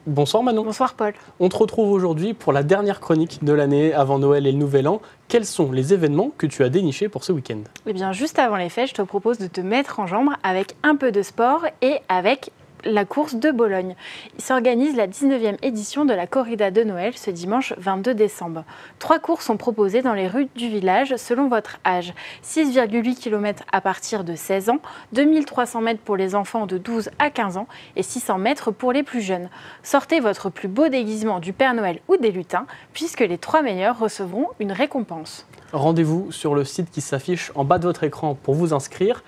Bonsoir Manon. Bonsoir Paul. On te retrouve aujourd'hui pour la dernière chronique de l'année avant Noël et le Nouvel An. Quels sont les événements que tu as dénichés pour ce week-end? Eh bien, juste avant les fêtes, je te propose de te mettre en jambe avec un peu de sport et avec la course de Bologne. Il s'organise la 19e édition de la corrida de Noël ce dimanche 22 décembre. 3 courses sont proposées dans les rues du village selon votre âge. 6,8 km à partir de 16 ans, 2300 mètres pour les enfants de 12 à 15 ans et 600 mètres pour les plus jeunes. Sortez votre plus beau déguisement du Père Noël ou des lutins puisque les 3 meilleurs recevront une récompense. Rendez-vous sur le site qui s'affiche en bas de votre écran pour vous inscrire.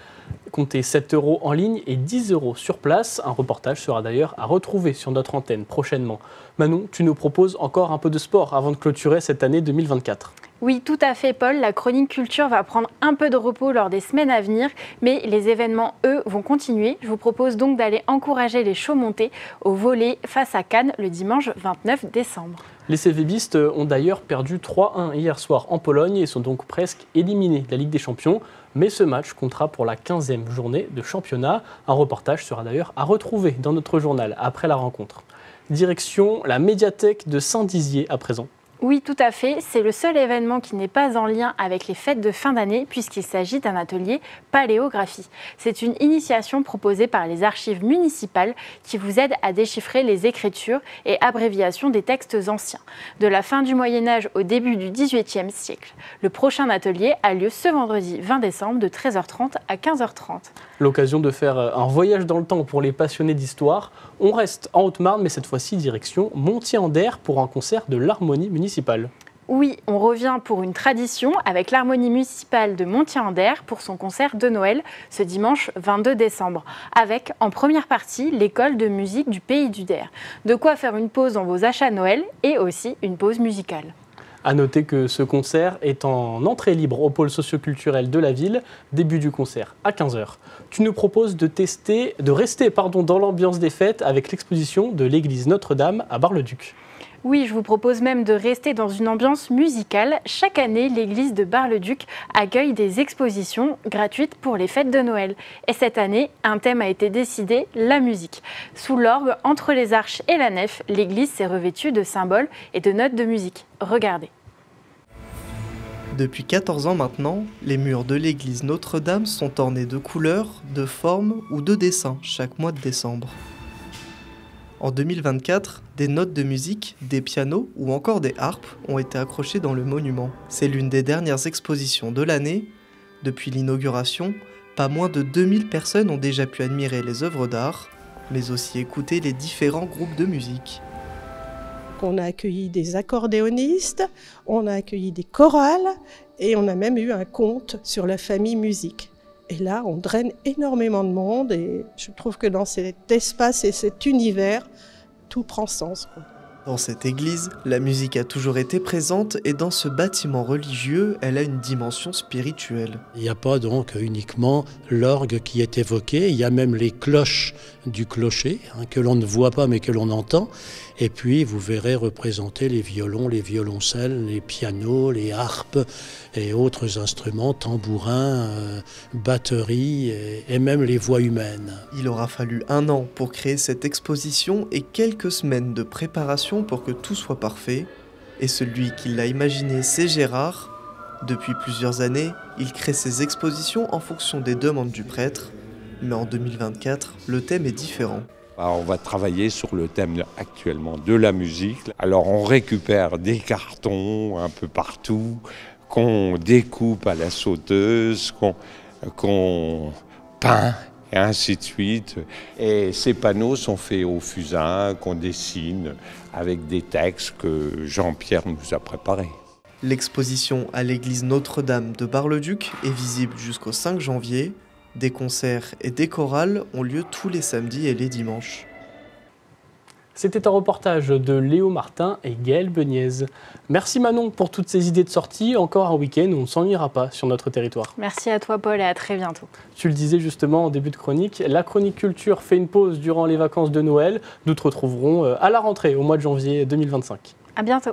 Comptez 7 € en ligne et 10 € sur place. Un reportage sera d'ailleurs à retrouver sur notre antenne prochainement. Manon, tu nous proposes encore un peu de sport avant de clôturer cette année 2024. Oui, tout à fait, Paul. La chronique culture va prendre un peu de repos lors des semaines à venir, mais les événements, eux, vont continuer. Je vous propose donc d'aller encourager les chauds montés au volley face à Cannes le dimanche 29 décembre. Les CVBistes ont d'ailleurs perdu 3-1 hier soir en Pologne et sont donc presque éliminés de la Ligue des Champions. Mais ce match comptera pour la 15e journée de championnat. Un reportage sera d'ailleurs à retrouver dans notre journal après la rencontre. Direction la médiathèque de Saint-Dizier à présent. Oui, tout à fait. C'est le seul événement qui n'est pas en lien avec les fêtes de fin d'année puisqu'il s'agit d'un atelier paléographie. C'est une initiation proposée par les archives municipales qui vous aide à déchiffrer les écritures et abréviations des textes anciens, de la fin du Moyen-Âge au début du XVIIIe siècle. Le prochain atelier a lieu ce vendredi 20 décembre de 13h30 à 15h30. L'occasion de faire un voyage dans le temps pour les passionnés d'histoire. On reste en Haute-Marne, mais cette fois-ci direction Montier-en-Der pour un concert de l'harmonie municipale. Oui, on revient pour une tradition avec l'harmonie municipale de Montier-en-Der pour son concert de Noël ce dimanche 22 décembre. Avec en première partie l'école de musique du Pays du Der. De quoi faire une pause dans vos achats Noël et aussi une pause musicale. A noter que ce concert est en entrée libre au pôle socioculturel de la ville, début du concert à 15h. Tu nous proposes de rester dans l'ambiance des fêtes avec l'exposition de l'église Notre-Dame à Bar-le-Duc. Oui, je vous propose même de rester dans une ambiance musicale. Chaque année, l'église de Bar-le-Duc accueille des expositions gratuites pour les fêtes de Noël. Et cette année, un thème a été décidé, la musique. Sous l'orgue, entre les arches et la nef, l'église s'est revêtue de symboles et de notes de musique. Regardez. Depuis 14 ans maintenant, les murs de l'église Notre-Dame sont ornés de couleurs, de formes ou de dessins chaque mois de décembre. En 2024, des notes de musique, des pianos ou encore des harpes ont été accrochées dans le monument. C'est l'une des dernières expositions de l'année. Depuis l'inauguration, pas moins de 2000 personnes ont déjà pu admirer les œuvres d'art, mais aussi écouter les différents groupes de musique. On a accueilli des accordéonistes, on a accueilli des chorales et on a même eu un conte sur la famille musique. Et là, on draine énormément de monde et je trouve que dans cet espace et cet univers, tout prend sens, quoi. Dans cette église, la musique a toujours été présente et dans ce bâtiment religieux, elle a une dimension spirituelle. Il n'y a pas donc uniquement l'orgue qui est évoqué, il y a même les cloches du clocher, que l'on ne voit pas mais que l'on entend. Et puis vous verrez représenter les violons, les violoncelles, les pianos, les harpes et autres instruments, tambourins, batteries et même les voix humaines. Il aura fallu 1 an pour créer cette exposition et quelques semaines de préparation pour que tout soit parfait. Et celui qui l'a imaginé, c'est Gérard. Depuis plusieurs années, il crée ses expositions en fonction des demandes du prêtre. Mais en 2024, le thème est différent. On va travailler sur le thème actuellement de la musique. Alors on récupère des cartons un peu partout, qu'on découpe à la sauteuse, qu'on peint et ainsi de suite. Et ces panneaux sont faits au fusain, qu'on dessine avec des textes que Jean-Pierre nous a préparés. L'exposition à l'église Notre-Dame de Bar-le-Duc est visible jusqu'au 5 janvier. Des concerts et des chorales ont lieu tous les samedis et les dimanches. C'était un reportage de Léo Martin et Gaël Beniez. Merci Manon pour toutes ces idées de sortie. Encore un week-end où on ne s'ennuiera pas sur notre territoire. Merci à toi Paul et à très bientôt. Tu le disais justement en début de chronique, la chronique culture fait une pause durant les vacances de Noël. Nous te retrouverons à la rentrée au mois de janvier 2025. À bientôt.